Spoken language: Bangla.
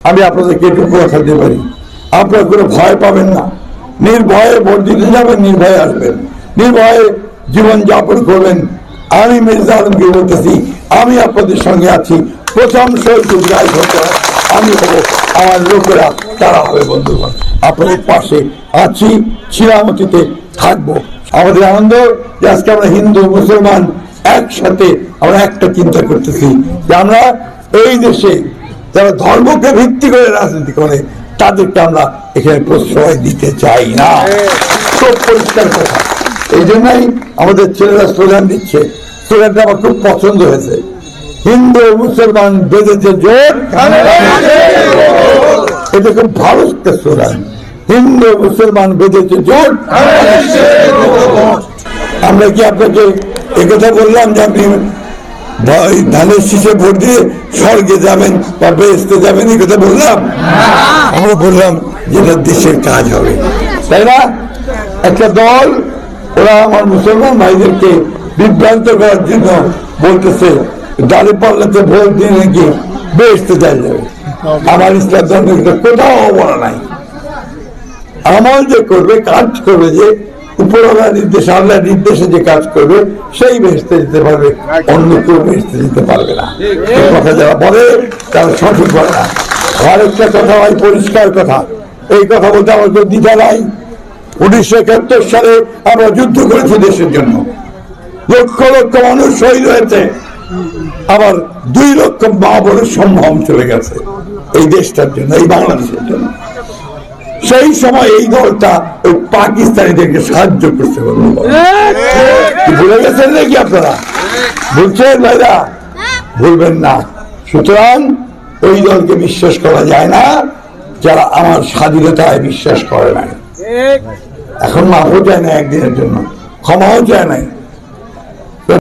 আমি আপনাদেরকে এটুকু কথা দিতে পারি, আপনারা কোনো ভয় পাবেন না, নির্ভয়ে ভোট দিতে যাবেন, নির্ভয়ে আসবেন, নির্ভয়ে জীবন যাপন করবেন। আমি মির্জা আলমকে বলতেছি, আমি আপনাদের সঙ্গে আছি। প্রথম শহীদ আমি হবো, আমার লোকেরা তারা হবে বন্ধুগণ, আপনাদের পাশে আছি, চিরামতিতে থাকবো। আমাদের আনন্দ যে আজকে আমরা হিন্দু মুসলমান একসাথে আমরা একটা চিন্তা করতেছি যে আমরা এই দেশে যারা ধর্মকে ভিত্তি করে রাজনীতি করে তাদেরকে আমরা এখানে প্রশ্রয় দিতে চাই না। খুব পরিষ্কার কথা। এই জন্যই আমাদের ছেলেরা স্লোগান দিচ্ছে, স্লোগানটা আমার খুব পছন্দ হয়েছে, হিন্দু মুসলমান বেঁধেছে জোট। এটা খুব ভালো একটা স্লোগান, হিন্দু মুসলমান বেঁধেছে জোট। আমরা কি আপনাকে একথা বললাম যে আপনি ধানের শীষে ভোট দিয়ে স্বর্গে যাবেন বা বেহেশতে যাবেন, এই কথা বললাম? আমরা বললাম যেটা দেশের কাজ হবে, তাই না? একটা দল ওরা আমার মুসলমান ভাইদেরকে বিভ্রান্ত করার জন্য বলতেছে দাঁড়িপাল্লাতে ভোট দিয়ে নাকি বেহেশতে যাওয়া যাবে। আমার ইসলাম ধর্মের কোথাও বলা নাই। আমল যে করবে, কাজ করবে, যে উপরওয়ালার নির্দেশ, আল্লাহর নির্দেশে যে কাজ করবে সেই বেহেশতে যেতে পারবে, অন্য কেউ বেহেশতে যেতে পারবে না। এই কথা যারা বলে তারা সঠিক বলে না। আরেকটা কথা হয়, পরিষ্কার কথা, এই কথা বলতে আমার কেউ দ্বিধা নাই। 1971 সালে আমরা যুদ্ধ করেছি দেশের জন্য, লক্ষ লক্ষ মানুষ শহীদ হয়েছে, আবার 2 লক্ষ মা বোনের সম্ভ্রম চলে গেছে এই দেশটার জন্য, এই বাংলাদেশের জন্য। সেই সময় এই দলটা ওই পাকিস্তানিদেরকে সাহায্য করতে পারবে। ভুলে গেছেন নাকি আপনারা? বুঝছেন ভাইরা? ভুলবেন না। সুতরাং ওই দলকে বিশ্বাস করা যায় না যারা আমার স্বাধীনতায় বিশ্বাস করে নাই। এখন মাফও চায় না একদিনের জন্য, ক্ষমাও চায় নাই।